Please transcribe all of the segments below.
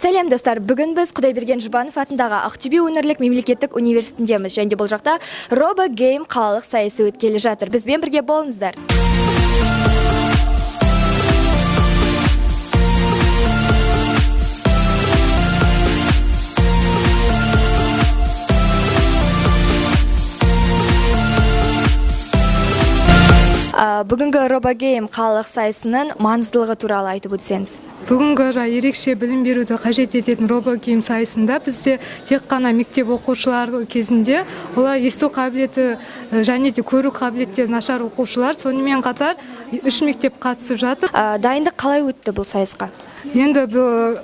Сәлем достар, бүгін біз Құдайберген Жұбанов атындағы Ақтөбе өңірлік мемлекеттік университетіндеміз. Және бұл жақта RoboGame қалалық сайысы өткелі жатыр. Бізбен бірге болыңыздар. Бүгінгі RoboGame қалалық сайысының маңыздылығы туралы айтып өтсеңіз. Бүгінгі ерекше білім беруді қажет ететін RoboGame сайысында бізде тек қана мектеп оқушылары кезінде олар есту қабілеті және де көру қабілеттері нашар оқушылар, сонымен қатар 3 мектеп қатысып жатыр. Дайындық қалай өтті бұл сайысқа? Енді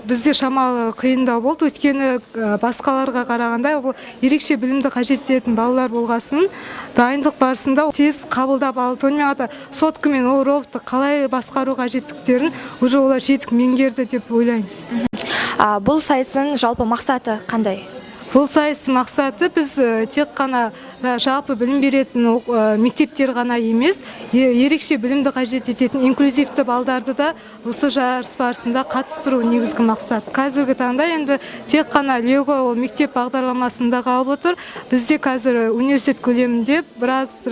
бізде шамалы қиындау болды, өйткені басқаларға қарағанда бұл ерекше білімді қажет ететін балалар болғасын, дайындық барысында тез қабылдап алды. Сонымен қатар соткамен ол роботты қалай басқару қажеттіктерін уже олар жетік меңгерді деп ойлаймын. Бұл сайыстың жалпы мақсаты қандай? Бұл сайыс мақсаты біз тек қана жалпы білім беретін мектептер ғана емес, ерекше білімді қажет ететін инклюзивті балдарды да осы жарыс барысында қатыстыру негізгі мақсат. Қазіргі таңда енді тек қана Lego мектеп бағдарламасында қалып отыр. Бізде қазір университет көлемінде біраз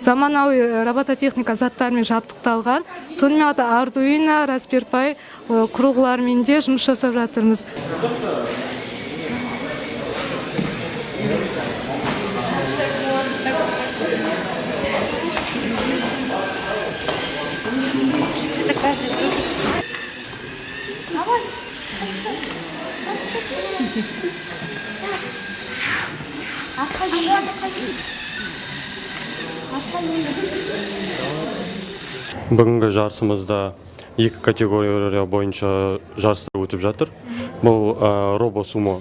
заманауи робототехника заттармен жабдықталған. Сонымен қатар Arduino, Raspberry Pi құрылғылармен де жұмыс жасап жатырмыз. Бүгінгі жарысымызда екі категория бойынша жарыстар өтіп жатыр. Бұл робо-сумо.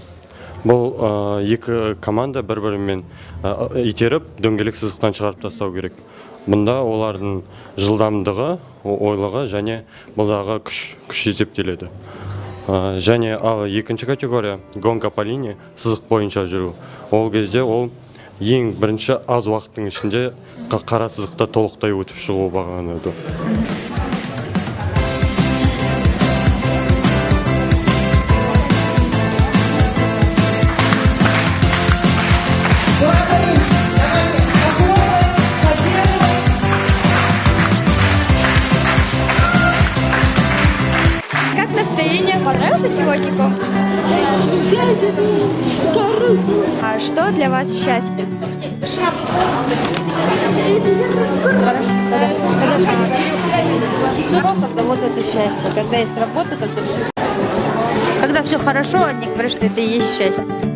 Бұл екі команда бір-бірімен итеріп, дөңгелек сызықтан шығарып тастау керек. Бұнда олардың жылдамдығы, ойлығы және бұлдағы күш есептеледі. Және ал екінші категория гонка по линии, сызық бойынша жүру. Ол кезде ол ең бірінші аз уақыттың ішінде қара сызықта толықтай өтіп шығу бағанады. Как настроение? Понравился сегодня конкурс? Что для вас счастье? Когда вот это счастье, когда есть работа, когда все хорошо, они говорят, что это и есть счастье.